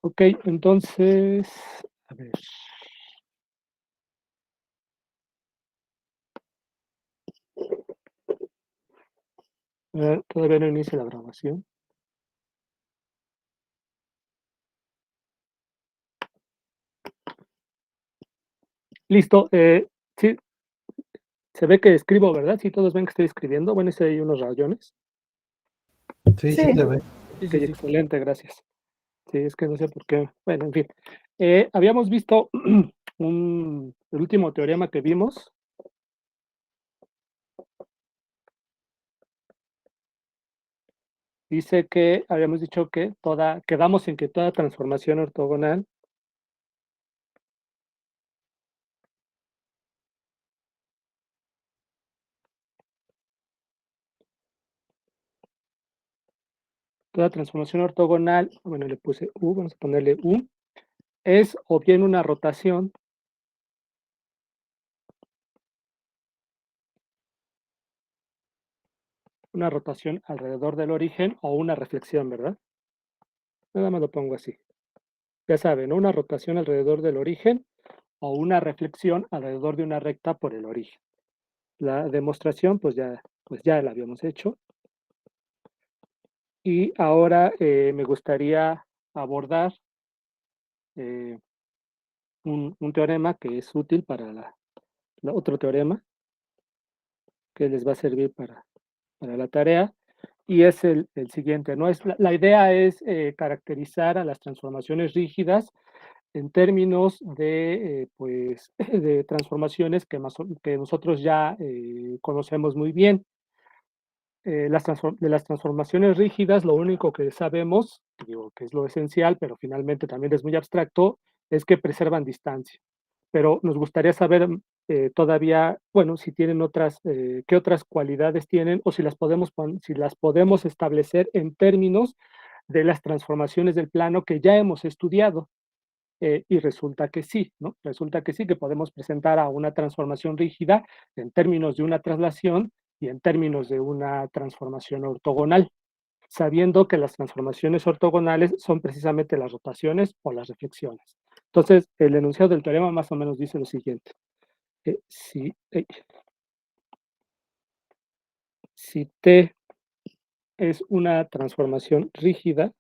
Ok, entonces, a ver. Todavía no inicia la grabación. Listo. Sí, se ve que escribo, ¿verdad? Sí, todos ven que estoy escribiendo. Bueno, hice ahí unos rayones. Sí, sí se ve. Ok, excelente, gracias. Sí, es que no sé por qué. Bueno, en fin. Habíamos visto el último teorema que vimos. Dice que habíamos dicho que quedamos en que toda transformación ortogonal bueno, le puse U, vamos a ponerle U, es o bien una rotación alrededor del origen o una reflexión, ¿verdad? Nada más lo pongo así. Ya saben, ¿no? Una rotación alrededor del origen o una reflexión alrededor de una recta por el origen. La demostración, pues ya la habíamos hecho. Y ahora me gustaría abordar eh, un teorema que es útil para otro teorema que les va a servir para la tarea. Y es el siguiente, ¿no? La idea es caracterizar a las transformaciones rígidas en términos de, pues, de transformaciones que nosotros ya conocemos muy bien. De las transformaciones rígidas, lo único que sabemos, digo que es lo esencial, pero finalmente también es muy abstracto, es que preservan distancia. Pero nos gustaría saber todavía, bueno, si tienen qué otras cualidades tienen o si las podemos establecer en términos de las transformaciones del plano que ya hemos estudiado. Y resulta que sí, ¿no? Resulta que sí, que podemos presentar a una transformación rígida en términos de una traslación y en términos de una transformación ortogonal, sabiendo que las transformaciones ortogonales son precisamente las rotaciones o las reflexiones. Entonces, el enunciado del teorema más o menos dice lo siguiente. Si T es una transformación rígida,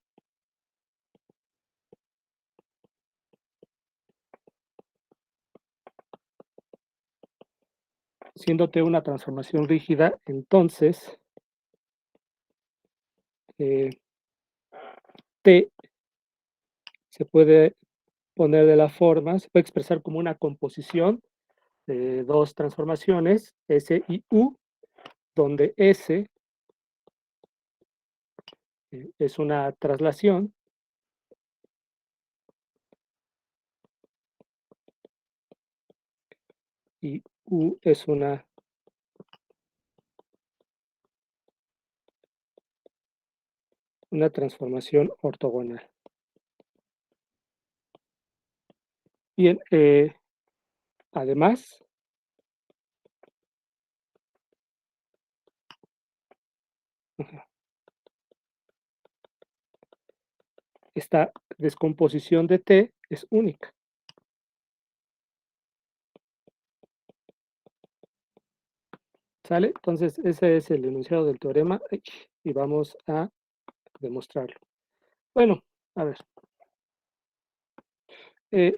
siendo T una transformación rígida, entonces T se puede poner de la forma, se puede expresar como una composición de dos transformaciones, S y U, donde S es una traslación y U es una transformación ortogonal. Bien, además, esta descomposición de T es única. ¿Sale? Entonces, ese es el enunciado del teorema y vamos a demostrarlo. Bueno, a ver. Eh,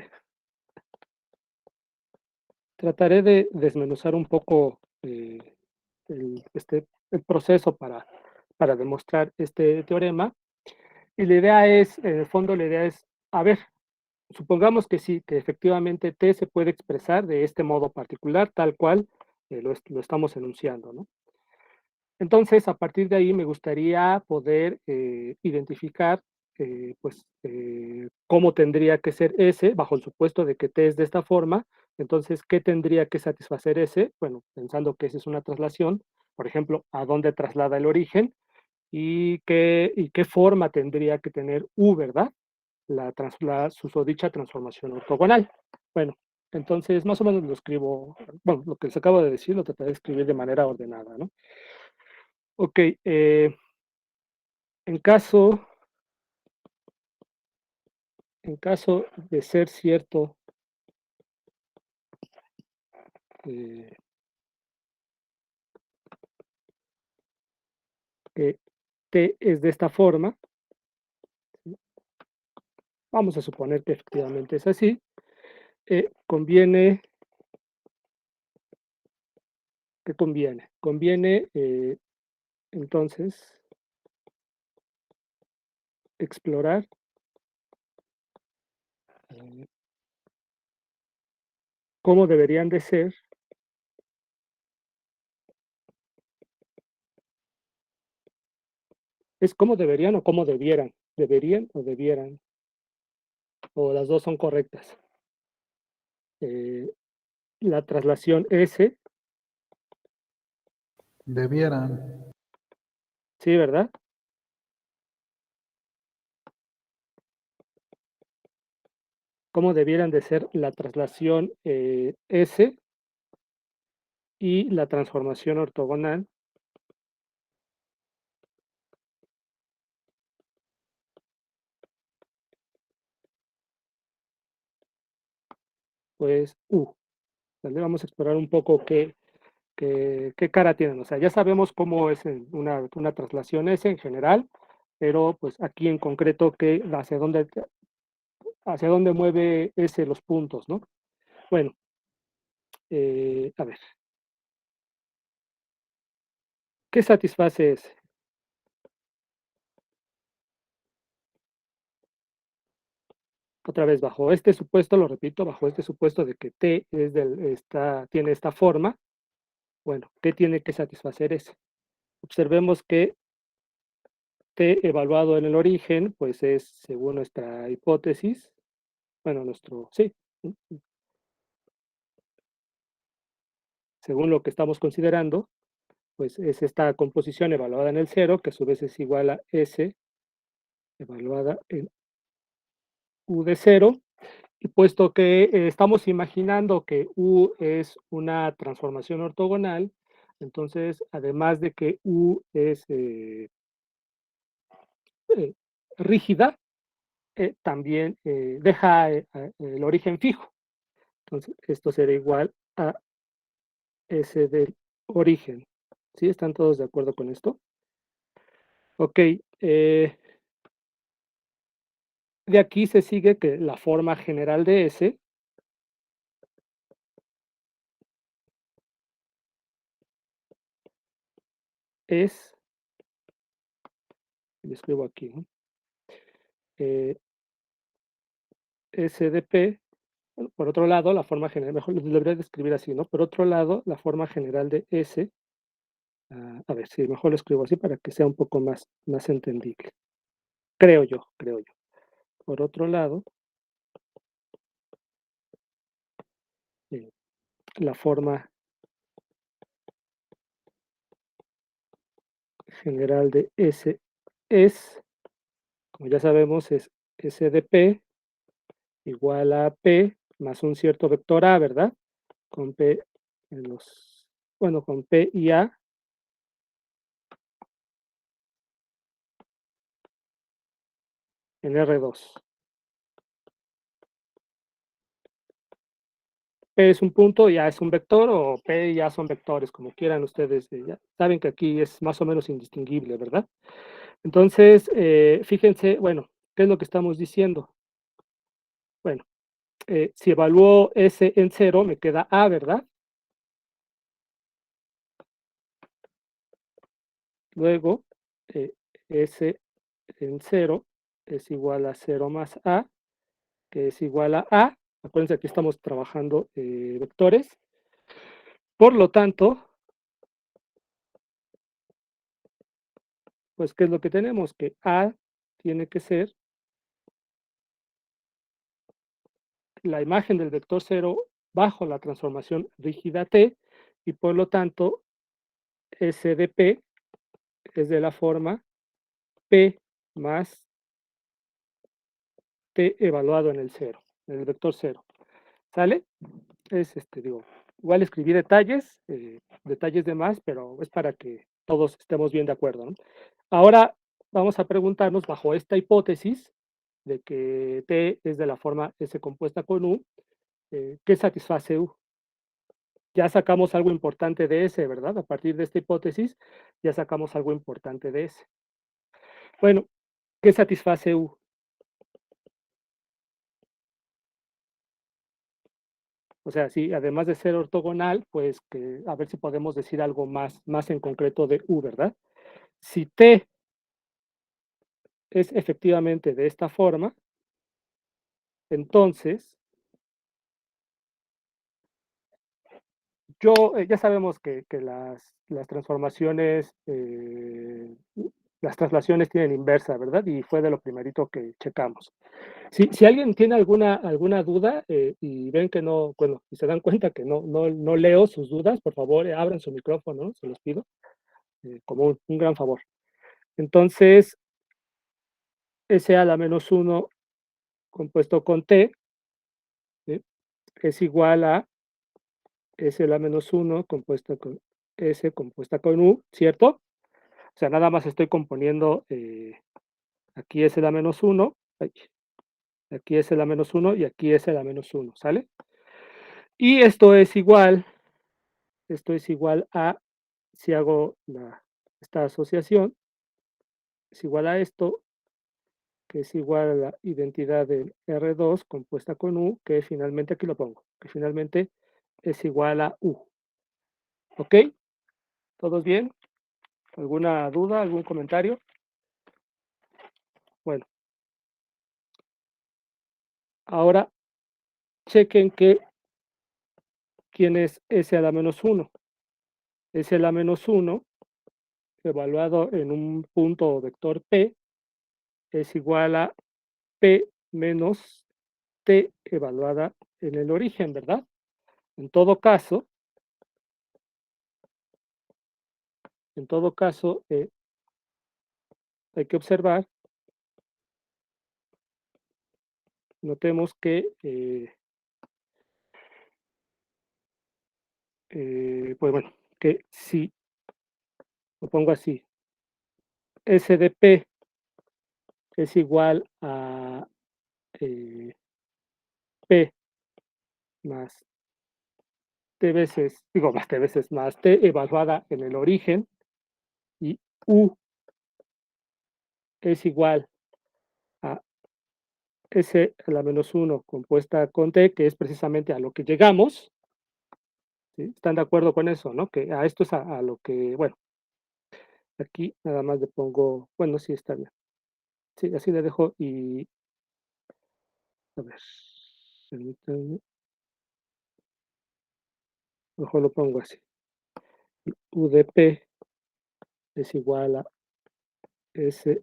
Trataré de desmenuzar un poco el proceso para demostrar este teorema. Y la idea es, en el fondo, la idea es, a ver, supongamos que sí, que efectivamente T se puede expresar de este modo particular, tal cual lo estamos enunciando, ¿no? Entonces, a partir de ahí me gustaría poder identificar cómo tendría que ser S, bajo el supuesto de que T es de esta forma. Entonces, ¿qué tendría que satisfacer S? Bueno, pensando que S es una traslación, por ejemplo, ¿a dónde traslada el origen? ¿Y qué forma tendría que tener U, verdad? La susodicha transformación ortogonal. Bueno, entonces más o menos lo escribo, bueno, lo que les acabo de decir lo trataré de escribir de manera ordenada, ¿no? Ok, en caso en caso de ser cierto eh, que T es de esta forma, vamos a suponer que efectivamente es así, conviene, ¿qué conviene? Conviene entonces explorar eh, cómo deberían de ser, es cómo deberían o cómo deberían o debieran, o las dos son correctas. Eh, la traslación S, Debieran. sí, ¿verdad? Cómo debieran de ser la traslación S y la transformación ortogonal, pues ¿vale? Vamos a explorar un poco qué cara tienen. O sea, ya sabemos cómo es una traslación S en general, pero pues aquí en concreto hacia dónde mueve S los puntos, ¿no? Bueno, a ver, ¿qué satisface S? Otra vez, bajo este supuesto, lo repito, bajo este supuesto de que T tiene esta forma, bueno, ¿qué tiene que satisfacer S? Observemos que T evaluado en el origen, pues es, según nuestra hipótesis, bueno, sí, según lo que estamos considerando, pues es esta composición evaluada en el cero, que a su vez es igual a S evaluada en U de cero, y puesto que estamos imaginando que U es una transformación ortogonal, entonces, además de que U es eh, rígida, también deja el origen fijo. Entonces, esto será igual a S del origen. ¿Sí? ¿Están todos de acuerdo con esto? Ok. De aquí se sigue que la forma general de S es, lo escribo aquí, ¿no? Eh, S de P, bueno, por otro lado, la forma general, mejor lo debería de escribir así, ¿no? Por otro lado, la forma general de S, a ver, sí, mejor lo escribo así para que sea un poco más entendible. Creo yo. Por otro lado, eh, la forma general de S es, como ya sabemos, es S de P igual a P más un cierto vector A, ¿verdad? Con P en bueno, con P y A en R2. P es un punto y A es un vector, o P y A son vectores, como quieran ustedes. Ya saben que aquí es más o menos indistinguible, ¿verdad? Entonces, fíjense, bueno, ¿qué es lo que estamos diciendo? Bueno, si evalúo S en cero, me queda A, ¿verdad? Luego, S en cero es igual a 0 más A, que es igual a A. Acuérdense, aquí estamos trabajando vectores. Por lo tanto, pues, ¿qué es lo que tenemos? Que A tiene que ser la imagen del vector cero bajo la transformación rígida T, y por lo tanto, S de P es de la forma P más T evaluado en el cero, en el vector cero. ¿Sale? Es, digo, igual escribí detalles de más, pero es para que todos estemos bien de acuerdo, ¿no? Ahora vamos a preguntarnos, bajo esta hipótesis, de que T es de la forma S compuesta con U, ¿qué satisface U? Ya sacamos algo importante de S, ¿verdad? A partir de esta hipótesis, ya sacamos algo importante de S. Bueno, ¿qué satisface U? O sea, sí, además de ser ortogonal, pues que a ver si podemos decir algo más en concreto de U, ¿verdad? Si T es efectivamente de esta forma, entonces ya sabemos que las transformaciones, las traslaciones tienen inversa, ¿verdad? Y fue de lo primerito que checamos. Si alguien tiene alguna duda y ven que no, bueno, y se dan cuenta que no leo sus dudas, por favor, abran su micrófono, se los pido, como un gran favor. Entonces, S a la menos 1 compuesto con T, ¿sí? Es igual a S a la menos 1 compuesta con S compuesta con U, ¿cierto? O sea, nada más estoy componiendo, aquí S a la menos 1, aquí S a la menos 1 y aquí S a la menos 1, ¿sale? Y esto es igual a, si hago esta asociación, es igual a esto, que es igual a la identidad del R2 compuesta con U, que finalmente, aquí lo pongo, que finalmente es igual a U. ¿Ok? ¿Todos bien? ¿Alguna duda, algún comentario? Bueno, ahora chequen que quién es S a la menos 1. S a la menos 1, evaluado en un punto vector P, es igual a P menos T evaluada en el origen, ¿verdad? En todo caso, hay que observar, notemos que, pues bueno, que si lo pongo así, S de P es igual a P más T veces, digo más T veces, más T evaluada en el origen, y U es igual a S a la menos 1 compuesta con T, que es precisamente a lo que llegamos, ¿sí? ¿Están de acuerdo con eso, no? Que a esto es a lo que, bueno, aquí nada más le pongo, bueno, sí está bien. Sí, así le dejo y, a ver, permítanme, mejor lo pongo así. U de P es igual a S.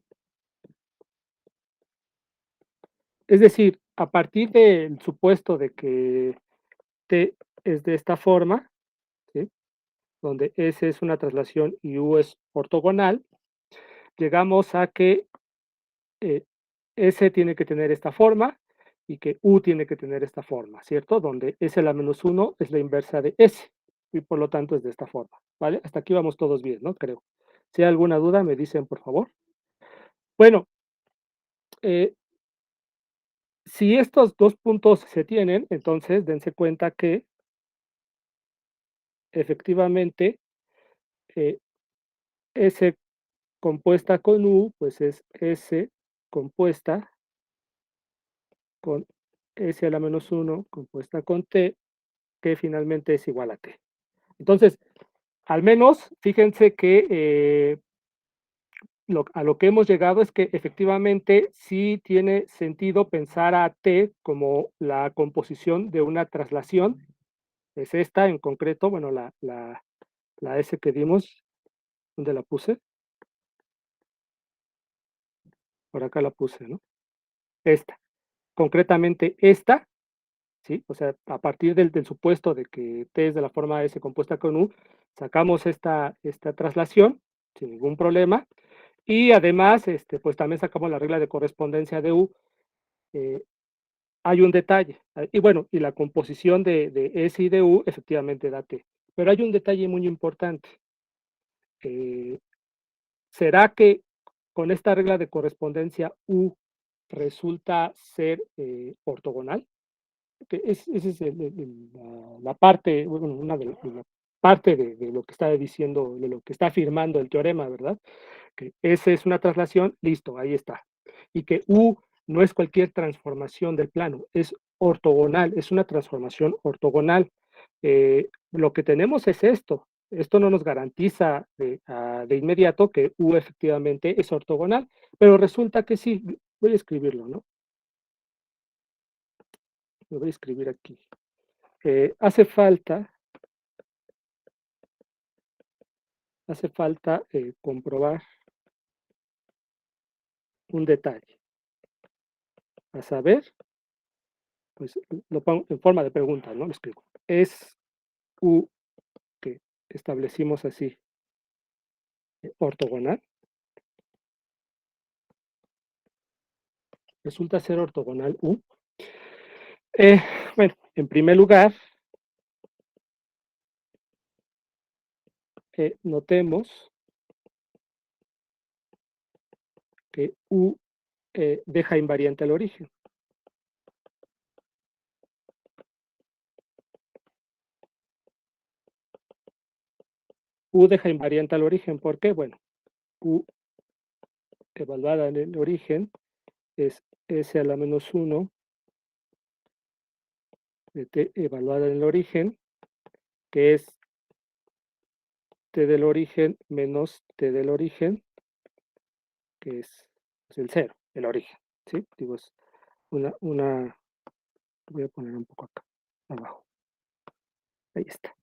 Es decir, a partir del supuesto de que T es de esta forma, ¿sí? Donde S es una traslación y U es ortogonal, llegamos a que S tiene que tener esta forma y que U tiene que tener esta forma, ¿cierto? Donde S a la menos 1 es la inversa de S y por lo tanto es de esta forma, ¿vale? Hasta aquí vamos todos bien, ¿no? Creo. Si hay alguna duda, me dicen, por favor. Bueno, eh, si estos dos puntos se tienen, entonces dense cuenta que efectivamente eh, S compuesta con U, pues es S compuesta con S a la menos 1 compuesta con T, que finalmente es igual a T. Entonces, al menos, fíjense que a lo que hemos llegado es que efectivamente sí tiene sentido pensar a T como la composición de una traslación. Es esta en concreto, bueno, la S que dimos, ¿dónde la puse? Por acá la puse, ¿no? Esta. Concretamente esta, ¿sí? O sea, a partir del supuesto de que T es de la forma S compuesta con U, sacamos esta traslación sin ningún problema. Y además, pues también sacamos la regla de correspondencia de U. eh, Hay un detalle, y bueno, y la composición de S y de U efectivamente da T. Pero hay un detalle muy importante. ¿Será que con esta regla de correspondencia U resulta ser ortogonal, que esa es la parte, bueno, una de la parte de lo que está diciendo, de lo que está afirmando el teorema, ¿verdad? Que esa es una traslación, listo, ahí está. Y que U no es cualquier transformación del plano, es ortogonal, es una transformación ortogonal. Lo que tenemos es esto no nos garantiza de inmediato que U efectivamente es ortogonal, pero resulta que sí, voy a escribirlo, ¿no? Lo voy a escribir aquí. Hace falta comprobar un detalle, a saber, pues lo pongo en forma de pregunta, ¿no? Lo escribo. ¿Es U que establecimos así ortogonal? Resulta ser ortogonal U. Eh, bueno, en primer lugar, notemos que U deja invariante al origen. U deja invariante al origen, ¿por qué? Bueno, U evaluada en el origen es S a la menos 1 de T evaluada en el origen, que es T del origen menos T del origen, que es el cero, el origen, ¿sí? Digo, es voy a poner un poco acá, abajo. Ahí está.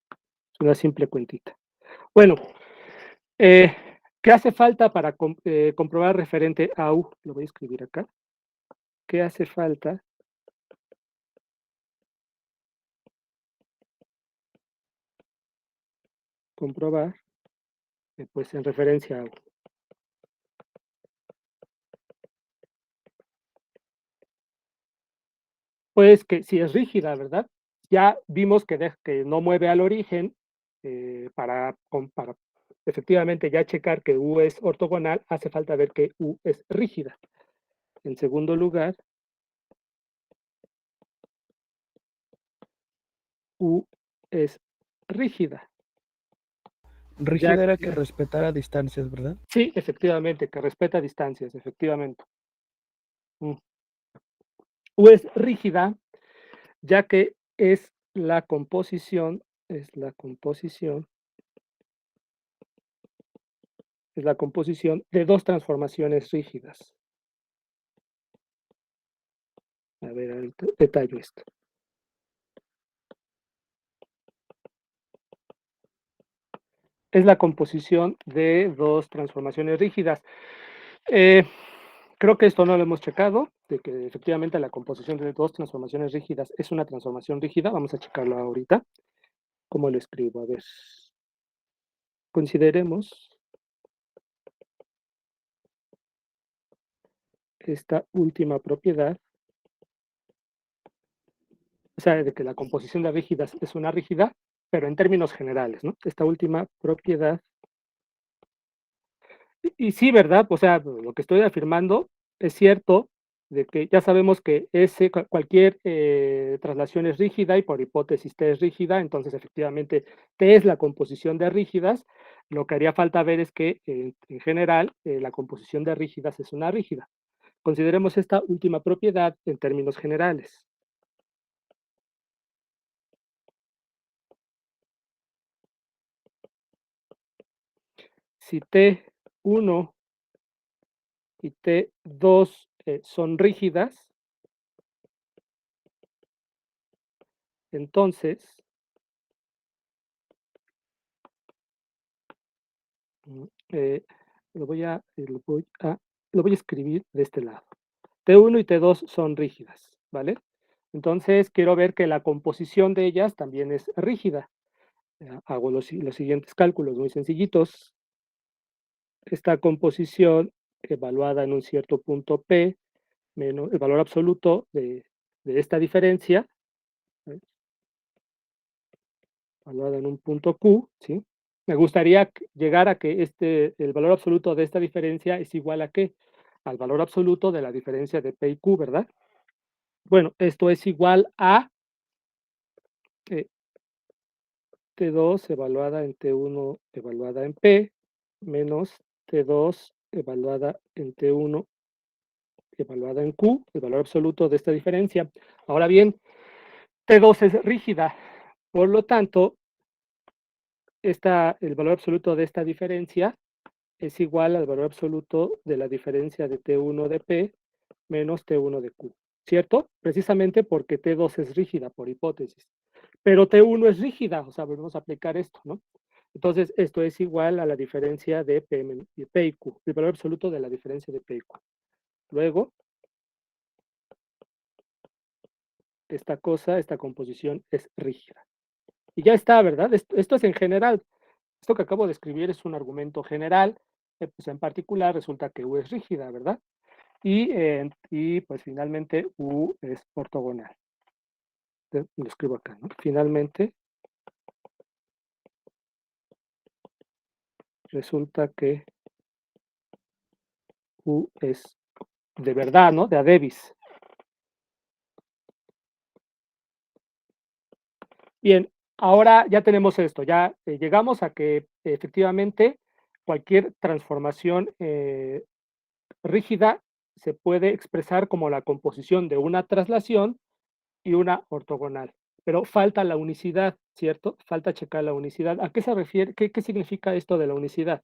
Es una simple cuentita. Bueno, ¿qué hace falta para comprobar referente a U? Lo voy a escribir acá. ¿Qué hace falta? Comprobar, pues en referencia a U. Pues que si es rígida, ¿verdad? Ya vimos que no mueve al origen para efectivamente ya checar que U es ortogonal, hace falta ver que U es rígida. En segundo lugar, U es rígida. Rígida era que respetara distancias, ¿verdad? Sí, efectivamente, que respeta distancias, efectivamente. U es rígida, ya que es la composición, es la composición, es la composición de dos transformaciones rígidas. A ver, detallo esto. Es la composición de dos transformaciones rígidas. Creo que esto no lo hemos checado, de que efectivamente la composición de dos transformaciones rígidas es una transformación rígida. Vamos a checarlo ahorita. ¿Cómo lo escribo? A ver. Consideremos esta última propiedad, o sea, de que la composición de rígidas es una rígida, pero en términos generales, ¿no? Esta última propiedad. Y sí, ¿verdad? O sea, lo que estoy afirmando es cierto, de que ya sabemos que cualquier traslación es rígida y por hipótesis T es rígida, entonces efectivamente T es la composición de rígidas. Lo que haría falta ver es que en general la composición de rígidas es una rígida. Consideremos esta última propiedad en términos generales. Si T1 y T2 son rígidas, entonces eh, lo voy a, lo voy a escribir de este lado. T1 y T2 son rígidas, ¿vale? Entonces quiero ver que la composición de ellas también es rígida. Hago los siguientes cálculos muy sencillitos. Esta composición evaluada en un cierto punto P menos el valor absoluto de esta diferencia, ¿eh? Evaluada en un punto Q, ¿sí? Me gustaría llegar a que el valor absoluto de esta diferencia es igual a ¿qué? al valor absoluto de la diferencia de P y Q, ¿verdad? Bueno, esto es igual a eh, T2 evaluada en T1 evaluada en P, menos T2 evaluada en T1 evaluada en Q, el valor absoluto de esta diferencia. Ahora bien, T2 es rígida, por lo tanto, el valor absoluto de esta diferencia es igual al valor absoluto de la diferencia de T1 de P menos T1 de Q, ¿cierto? Precisamente porque T2 es rígida, por hipótesis. Pero T1 es rígida, o sea, vamos a aplicar esto, ¿no? Entonces, esto es igual a la diferencia de P y Q, el valor absoluto de la diferencia de P y Q. Luego, esta composición es rígida. Y ya está, ¿verdad? Esto es en general. Esto que acabo de escribir es un argumento general, pues en particular resulta que U es rígida, ¿verdad? Y pues finalmente U es ortogonal. Lo escribo acá, ¿no? Finalmente resulta que U es de verdad, ¿no? De a Davis. Bien, ahora ya tenemos esto, ya llegamos a que efectivamente cualquier transformación rígida se puede expresar como la composición de una traslación y una ortogonal. Pero falta la unicidad, ¿cierto? Falta checar la unicidad. ¿A qué se refiere? ¿Qué significa esto de la unicidad?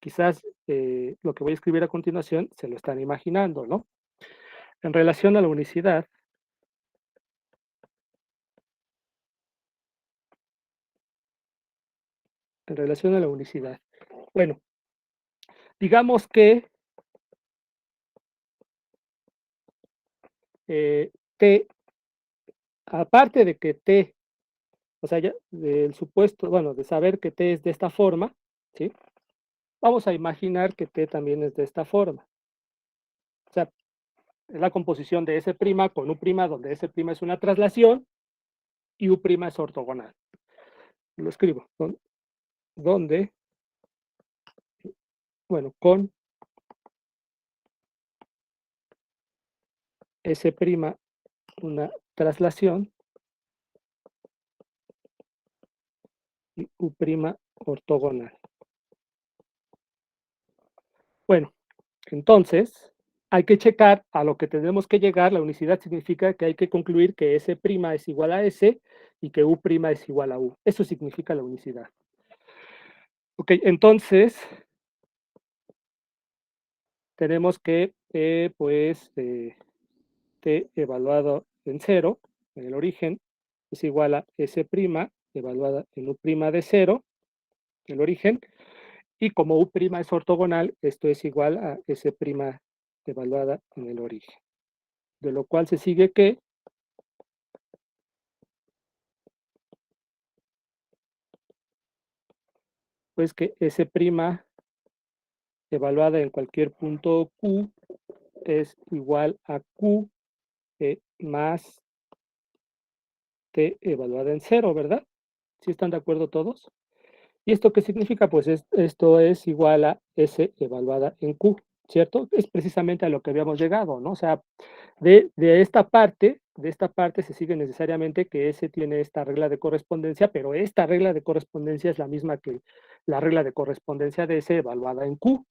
Quizás lo que voy a escribir a continuación se lo están imaginando, ¿no? En relación a la unicidad, en relación a la unicidad. Bueno, digamos que T, aparte de que T, o sea, ya del supuesto, bueno, de saber que T es de esta forma, ¿sí? Vamos a imaginar que T también es de esta forma. O sea, es la composición de S' con U', donde S' es una traslación y U' es ortogonal. Lo escribo, donde, bueno, con S' una traslación y U' ortogonal. Bueno, entonces hay que checar a lo que tenemos que llegar. La unicidad significa que hay que concluir que S' es igual a S y que U' es igual a U. Eso significa la unicidad. Ok, entonces tenemos que, T evaluado en 0, en el origen, es igual a S' evaluada en U' de 0, el origen, y como U' es ortogonal, esto es igual a S' evaluada en el origen. De lo cual se sigue que pues que S' evaluada en cualquier punto Q es igual a Q más T evaluada en 0, ¿verdad? ¿Sí están de acuerdo todos? ¿Y esto qué significa? Pues esto es igual a S evaluada en Q, ¿cierto? Es precisamente a lo que habíamos llegado, ¿no? O sea, de esta parte se sigue necesariamente que S tiene esta regla de correspondencia, pero esta regla de correspondencia es la misma que la regla de correspondencia de S evaluada en Q.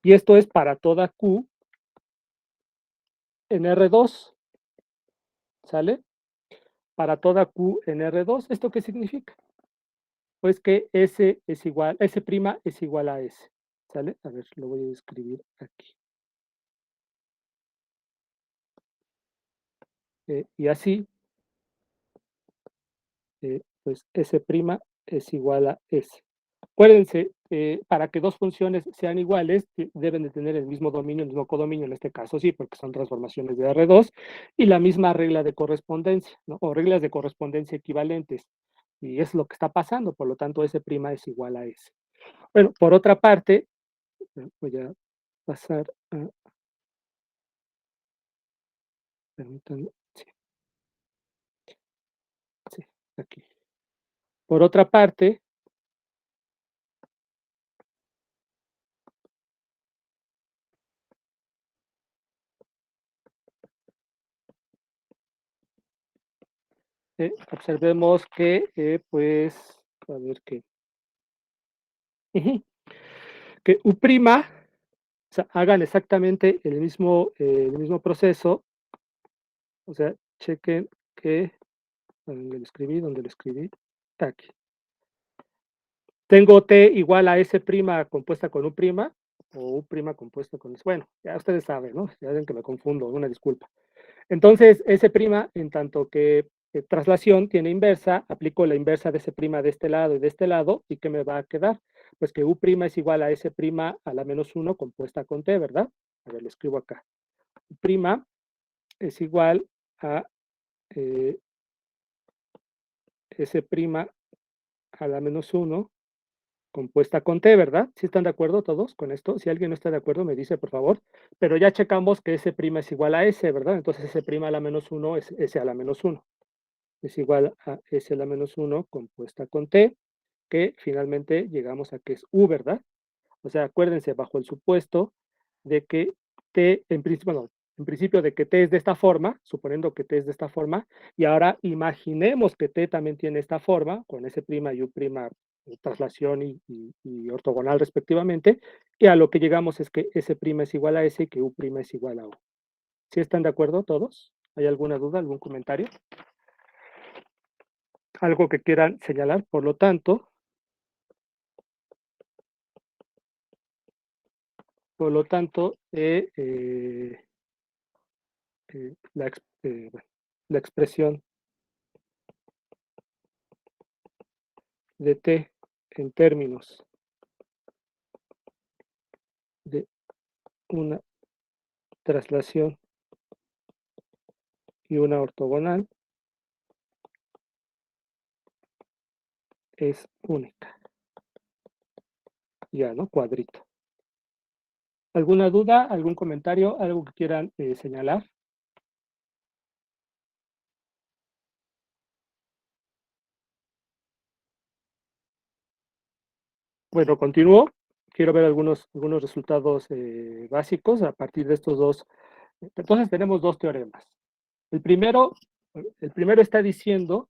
Y esto es para toda Q en R2, ¿sale? Para toda Q en R2, ¿esto qué significa? Pues que S es igual, S' es igual a S, ¿sale? A ver, lo voy a escribir aquí. Y así, pues S' es igual a S. Acuérdense, para que dos funciones sean iguales, deben de tener el mismo dominio, el mismo codominio, en este caso sí, porque son transformaciones de R2, y la misma regla de correspondencia, ¿no? O reglas de correspondencia equivalentes. Y es lo que está pasando, por lo tanto, S' es igual a S. Bueno, por otra parte, voy a pasar a, permítanme, sí, sí, aquí. Por otra parte, observemos que, pues, a ver qué. Que U', o sea, hagan exactamente el mismo proceso, o sea, chequen que, ¿dónde lo escribí? Aquí. Tengo T igual a S' compuesta con U', o U' compuesta con S. Bueno, ya ustedes saben, ¿no? Ya ven que me confundo, una disculpa. Entonces, S', en tanto que traslación tiene inversa, aplico la inversa de S' de este lado y de este lado, ¿y qué me va a quedar? Pues que U' es igual a S' a la menos 1 compuesta con T, ¿verdad? A ver, lo escribo acá. U' es igual a S' a la menos 1 compuesta con T, ¿verdad? ¿Sí están de acuerdo todos con esto? Si alguien no está de acuerdo, me dice, por favor. Pero ya checamos que S' es igual a S, ¿verdad? Entonces S' a la menos 1 es S a la menos 1. Es igual a S a la menos 1 compuesta con T, que finalmente llegamos a que es U, ¿verdad? O sea, acuérdense, bajo el supuesto de que T, en principio de que T es de esta forma, suponiendo que T es de esta forma, y ahora imaginemos que T también tiene esta forma, con S' y U', traslación y ortogonal respectivamente, y a lo que llegamos es que S' es igual a S y que U' es igual a U. ¿Sí están de acuerdo todos? ¿Hay alguna duda, algún comentario? Algo que quieran señalar, por lo tanto, bueno, la expresión de T en términos de una traslación y una ortogonal es única. Ya, ¿no? Cuadrito. ¿Alguna duda, algún comentario, algo que quieran señalar? Bueno, continúo. Quiero ver algunos resultados básicos a partir de estos dos. Entonces tenemos dos teoremas. El primero está diciendo,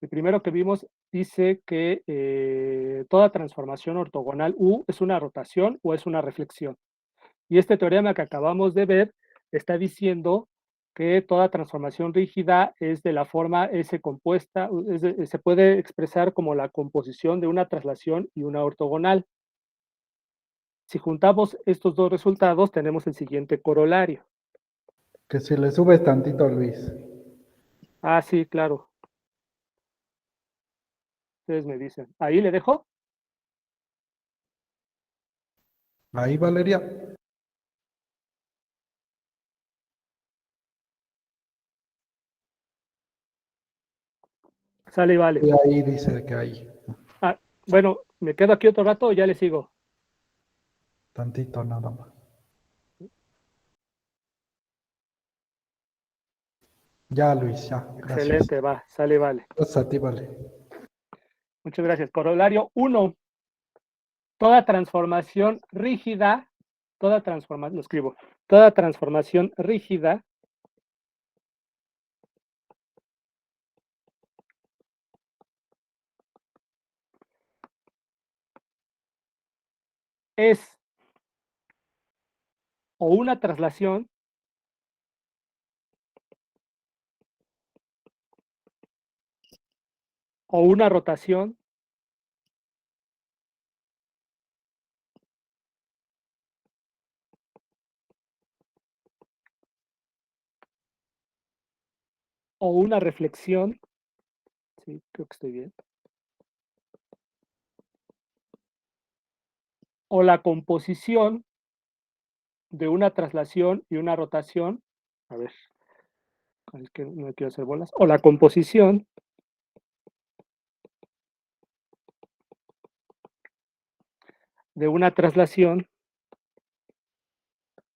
el primero que vimos dice que toda transformación ortogonal U es una rotación o es una reflexión. Y este teorema que acabamos de ver está diciendo que toda transformación rígida es de la forma S compuesta, se puede expresar como la composición de una traslación y una ortogonal. Si juntamos estos dos resultados, tenemos el siguiente corolario. Que si le subes tantito, Luis. Ah, sí, claro. Ustedes me dicen. ¿Ahí le dejo? Ahí, Valeria. Sale y vale. Y ahí dice que hay Ah, bueno, ¿me quedo aquí otro rato o ya le sigo? tantito nada más. Ya, Luis, ya. Gracias. Excelente, va, sale y vale. Gracias a ti, vale. Muchas gracias. Corolario 1. Toda transformación rígida, lo escribo, toda transformación rígida es o una traslación o una rotación o una reflexión, sí, creo que estoy bien, o la composición de una traslación y una rotación, a ver, es que no quiero hacer bolas, o la composición de una traslación,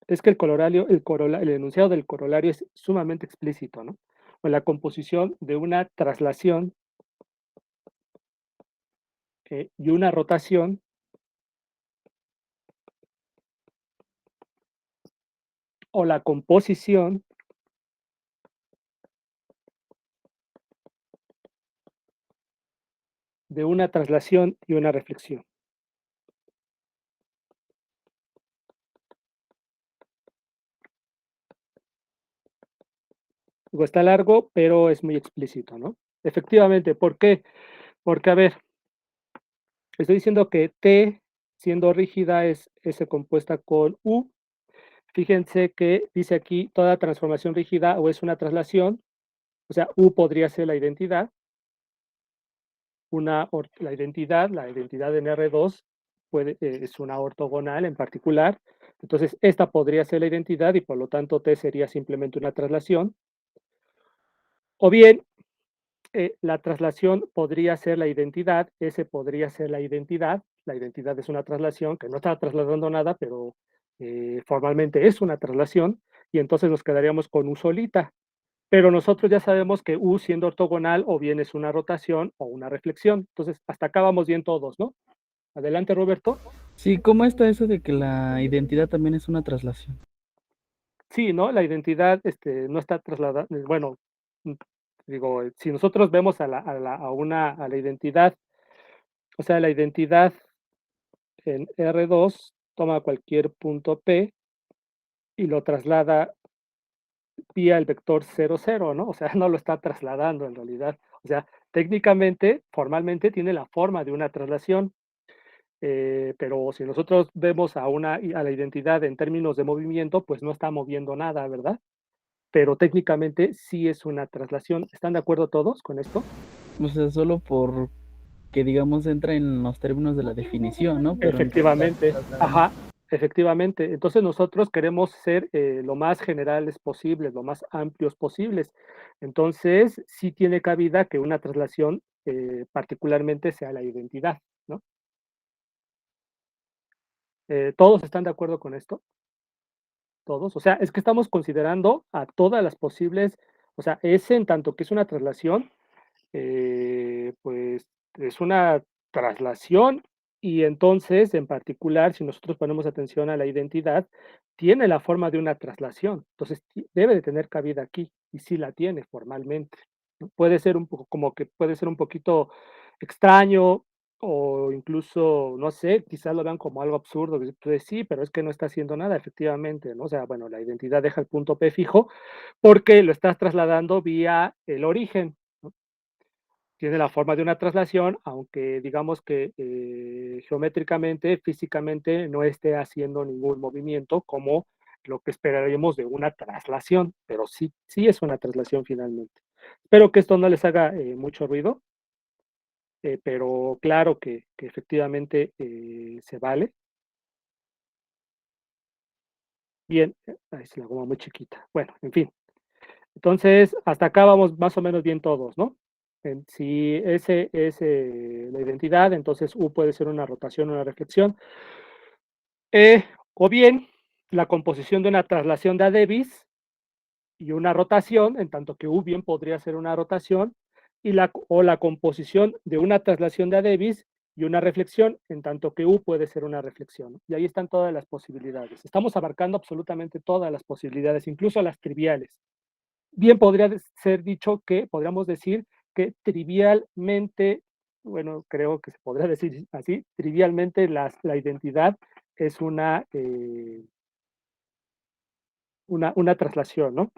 es que el enunciado del corolario es sumamente explícito, ¿no? O la composición de una traslación y una rotación o la composición de una traslación y una reflexión. Digo, está largo, pero es muy explícito, ¿no? Efectivamente, ¿por qué? Porque, a ver, estoy diciendo que T, siendo rígida, es S compuesta con U. Fíjense que dice aquí toda transformación rígida o es una traslación, o sea, U podría ser la identidad, la identidad en R2 es una ortogonal en particular, entonces esta podría ser la identidad y por lo tanto T sería simplemente una traslación, o bien la traslación podría ser la identidad, S podría ser la identidad es una traslación que no está trasladando nada, pero formalmente es una traslación, y entonces nos quedaríamos con U solita. Pero nosotros ya sabemos que U siendo ortogonal o bien es una rotación o una reflexión. Entonces, hasta acá vamos bien todos, ¿no? Adelante, Roberto. Sí, ¿cómo está eso de que la identidad también es una traslación? Sí, ¿no? La identidad no está trasladada, bueno, digo, si nosotros vemos a la identidad, o sea, la identidad en R2 toma cualquier punto P y lo traslada vía el vector 0, 0, ¿no? O sea, no lo está trasladando en realidad. O sea, técnicamente, formalmente, tiene la forma de una traslación, pero si nosotros vemos a la identidad en términos de movimiento, pues no está moviendo nada, ¿verdad? Pero técnicamente sí es una traslación. ¿Están de acuerdo todos con esto? O sea, solo por que, digamos, entra en los términos de la definición, ¿no? Pero en realidad Efectivamente, trasladando. ajá, efectivamente. Entonces nosotros queremos ser lo más generales posibles, lo más amplios posibles. Entonces, sí tiene cabida que una traslación particularmente sea la identidad, ¿no? ¿Todos están de acuerdo con esto? ¿Todos? O sea, es que estamos considerando a todas las posibles, o sea, ese en tanto que es una traslación, pues es una traslación y entonces, en particular, si nosotros ponemos atención a la identidad, tiene la forma de una traslación. Entonces, debe de tener cabida aquí y sí la tiene formalmente, ¿no? Puede ser un poco como que puede ser un poquito extraño o incluso, no sé, quizás lo vean como algo absurdo, que tú dices, sí, pero es que no está haciendo nada, efectivamente, ¿no? O sea, bueno, la identidad deja el punto P fijo porque lo estás trasladando vía el origen, ¿no? Tiene la forma de una traslación, aunque digamos que geométricamente, físicamente, no esté haciendo ningún movimiento como lo que esperaríamos de una traslación, pero sí, sí es una traslación finalmente. Espero que esto no les haga mucho ruido, pero claro que efectivamente se vale. Bien, ahí es la goma muy chiquita. Bueno, en fin. Entonces, hasta acá vamos más o menos bien todos, ¿no? Si S es la identidad, entonces U puede ser una rotación o una reflexión. O bien, la composición de una traslación de a Davis y una rotación, en tanto que U bien podría ser una rotación, o la composición de una traslación de a Davis y una reflexión, en tanto que U puede ser una reflexión. Y ahí están todas las posibilidades. Estamos abarcando absolutamente todas las posibilidades, incluso las triviales. Bien podría ser dicho que, podríamos decir que trivialmente, bueno, creo que se podría decir así, trivialmente la identidad es una traslación, ¿no?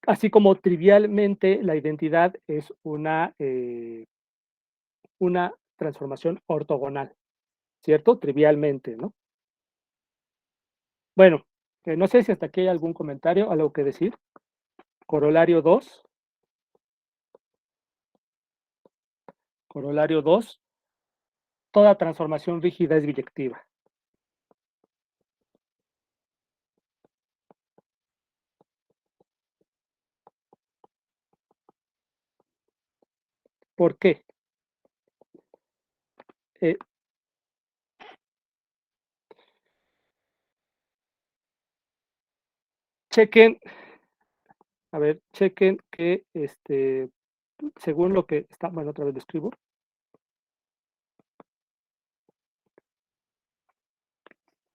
Así como trivialmente la identidad es una transformación ortogonal, ¿cierto? Trivialmente, ¿no? Bueno, no sé si hasta aquí hay algún comentario, algo que decir. Corolario 2. Corolario 2. Toda transformación rígida es biyectiva. ¿Por qué? Eh, chequen, a ver, chequen que según lo que está, bueno, otra vez lo escribo.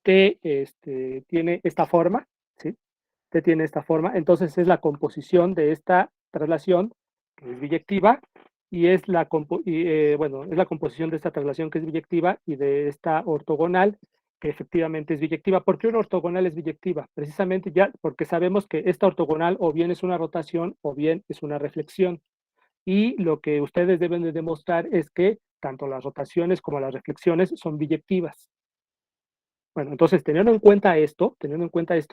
T tiene esta forma, ¿sí? T tiene esta forma, entonces es la composición de esta traslación, que es biyectiva, y es la, bueno, es la composición de esta traslación que es biyectiva y de esta ortogonal que efectivamente es biyectiva. ¿Por qué una ortogonal es biyectiva? Precisamente ya porque sabemos que esta ortogonal o bien es una rotación o bien es una reflexión. Y lo que ustedes deben de demostrar es que tanto las rotaciones como las reflexiones son biyectivas. Bueno, entonces teniendo en cuenta esto,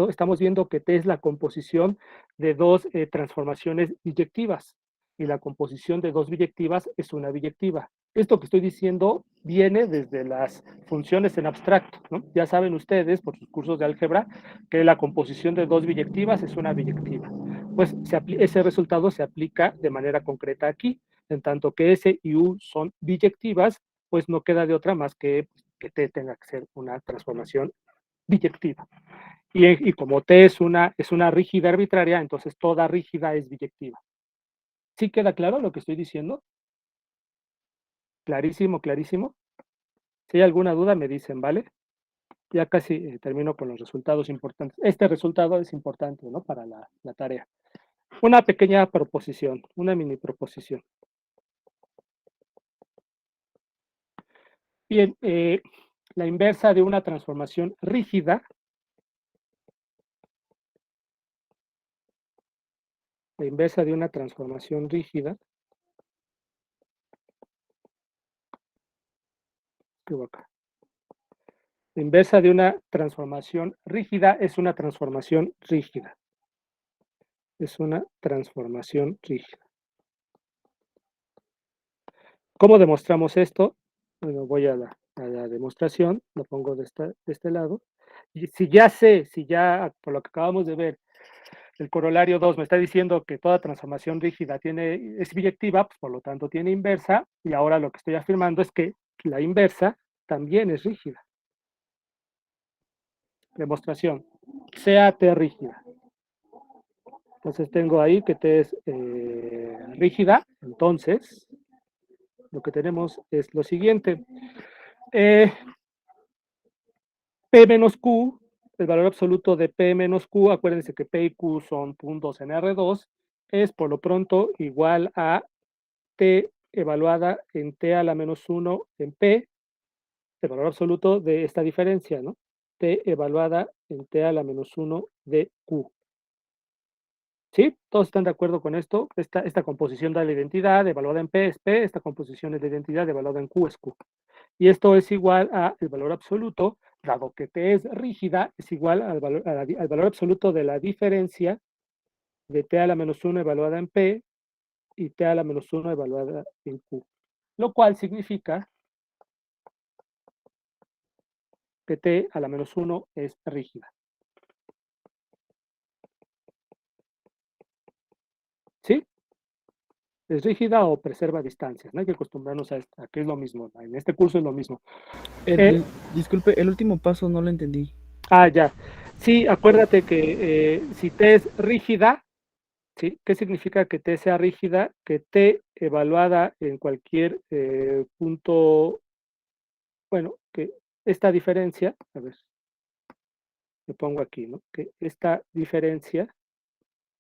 estamos viendo que T es la composición de dos transformaciones biyectivas y la composición de dos biyectivas es una biyectiva. Esto que estoy diciendo viene desde las funciones en abstracto, ¿no? Ya saben ustedes por sus cursos de álgebra que la composición de dos biyectivas es una biyectiva. Pues ese resultado se aplica de manera concreta aquí. En tanto que S y U son biyectivas, pues no queda de otra más que T tenga que ser una transformación biyectiva. Y como T es una rígida arbitraria, entonces toda rígida es biyectiva. ¿Sí queda claro lo que estoy diciendo? Clarísimo, clarísimo. Si hay alguna duda, me dicen, ¿vale? Ya casi termino con los resultados importantes. Este resultado es importante, ¿no? Para la tarea. Una pequeña proposición, una mini proposición. Bien, la inversa de una transformación rígida, la inversa de una transformación rígida, acá. La inversa de una transformación rígida es una transformación rígida. Es una transformación rígida. ¿Cómo demostramos esto? Bueno, voy a la demostración, lo pongo de este lado. Y si ya por lo que acabamos de ver, el corolario 2 me está diciendo que toda transformación rígida es biyectiva, pues por lo tanto tiene inversa, y ahora lo que estoy afirmando es que la inversa también es rígida. Demostración, sea T rígida. Entonces tengo ahí que T es rígida, entonces lo que tenemos es lo siguiente. P menos Q, el valor absoluto de P menos Q, acuérdense que P y Q son puntos en R2, es por lo pronto igual a T evaluada en T a la menos 1 en P, el valor absoluto de esta diferencia, ¿no? T evaluada en T a la menos 1 de Q. ¿Sí? ¿Todos están de acuerdo con esto? Esta composición da la identidad evaluada en P es P, esta composición es de identidad evaluada en Q es Q. Y esto es igual a el valor absoluto, dado que T es rígida, es igual al valor absoluto de la diferencia de T a la menos 1 evaluada en P y T a la menos 1 evaluada en Q. Lo cual significa que T a la menos 1 es rígida. ¿Sí? Es rígida o preserva distancias. No hay que acostumbrarnos a que es lo mismo. En este curso es lo mismo. Disculpe, el último paso no lo entendí. Ya. Sí, acuérdate que si T es rígida, ¿sí? ¿Qué significa que T sea rígida? Que T evaluada en cualquier punto, bueno, que esta diferencia, a ver, le pongo aquí, ¿no? Que esta diferencia,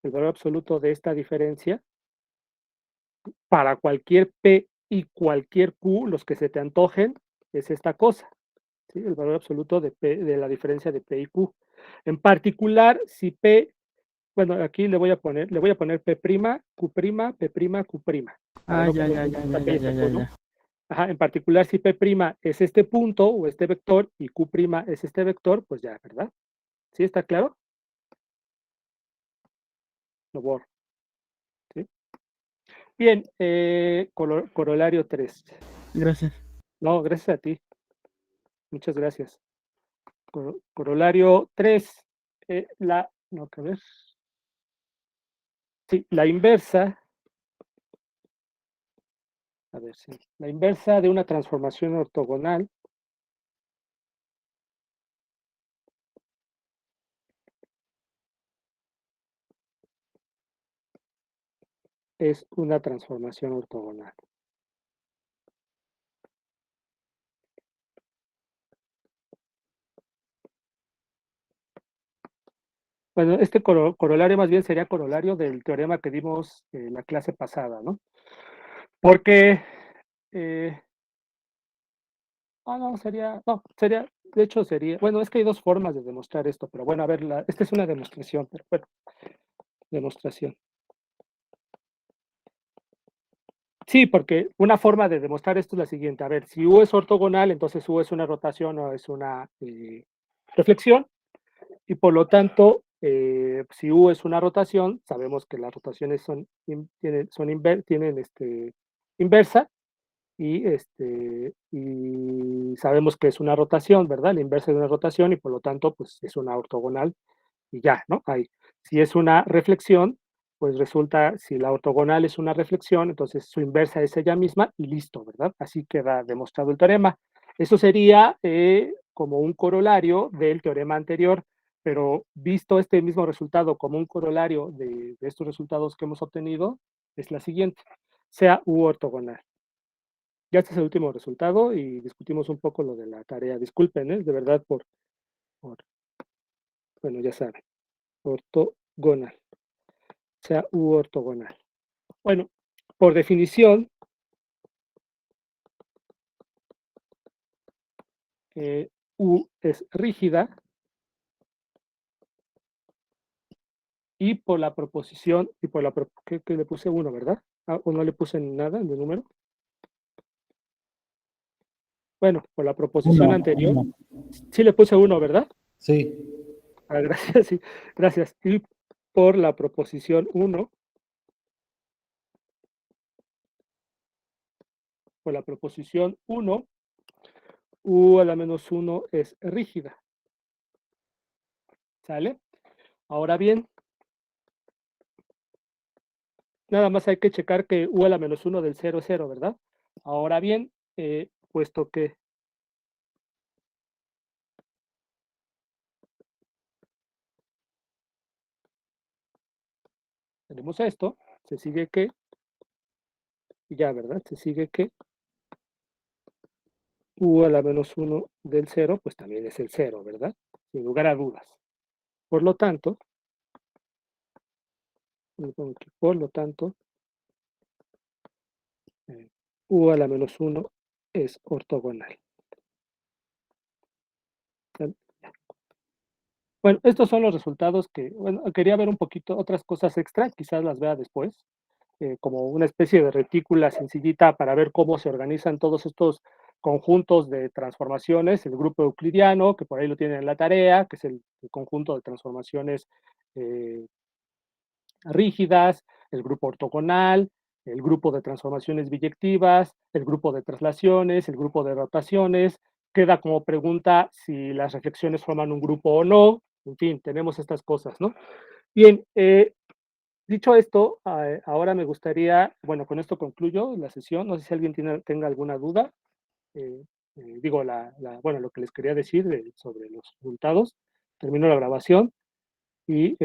el valor absoluto de esta diferencia, para cualquier P y cualquier Q, los que se te antojen, es esta cosa, ¿sí? El valor absoluto de la diferencia de P y Q. En particular, si P, bueno, aquí le voy a poner P', Q', P', Q'. Ya. Ajá, en particular, si P' es este punto o este vector y Q' es este vector, pues ya, ¿verdad? ¿Sí está claro? Lo borro. ¿Sí? Bien, corolario 3. Gracias. No, gracias a ti. Muchas gracias. Corolario 3. No, que ver. Sí, la inversa. A ver, sí. La inversa de una transformación ortogonal es una transformación ortogonal. Bueno, este corolario más bien sería corolario del teorema que dimos en la clase pasada, ¿no? Porque, de hecho sería, bueno, es que hay dos formas de demostrar esto, pero bueno, a ver, esta es una demostración, pero bueno, demostración. Sí, porque una forma de demostrar esto es la siguiente, a ver, si U es ortogonal, entonces U es una rotación o es una reflexión, y por lo tanto, si U es una rotación, sabemos que las rotaciones tienen inversa, y sabemos que es una rotación, ¿verdad? La inversa de una rotación y por lo tanto, pues es una ortogonal y ya, ¿no? Ahí. Si es una reflexión, pues resulta, si la ortogonal es una reflexión, entonces su inversa es ella misma y listo, ¿verdad? Así queda demostrado el teorema. Eso sería como un corolario del teorema anterior, pero visto este mismo resultado como un corolario de estos resultados que hemos obtenido, es la siguiente, sea U ortogonal. Ya este es el último resultado y discutimos un poco lo de la tarea. Disculpen, de verdad, bueno, ya saben, ortogonal, sea U ortogonal. Bueno, por definición, U es rígida y por la proposición, que le puse 1, ¿verdad? ¿O no le puse nada de número? Bueno, por la proposición anterior, sí le puse 1, ¿verdad? Sí. Gracias, sí, gracias. Y por la proposición 1, por la proposición 1, U a la menos 1 es rígida. ¿Sale? Ahora bien, nada más hay que checar que U a la menos 1 del 0 es 0, ¿verdad? Ahora bien, puesto que tenemos esto, se sigue que, y ya, ¿verdad? Se sigue que U a la menos 1 del 0, pues también es el 0, ¿verdad? Sin lugar a dudas. Por lo tanto, U a la menos 1 es ortogonal. Bueno, estos son los resultados que, bueno, quería ver un poquito otras cosas extra, quizás las vea después, como una especie de retícula sencillita para ver cómo se organizan todos estos conjuntos de transformaciones, el grupo euclidiano, que por ahí lo tienen en la tarea, que es el conjunto de transformaciones rígidas, el grupo ortogonal, el grupo de transformaciones biyectivas, el grupo de traslaciones, el grupo de rotaciones. Queda como pregunta si las reflexiones forman un grupo o no. En fin, tenemos estas cosas, ¿no? Bien, dicho esto, ahora me gustaría, bueno, con esto concluyo la sesión. No sé si alguien tenga alguna duda. Digo, bueno, lo que les quería decir sobre los resultados. Termino la grabación y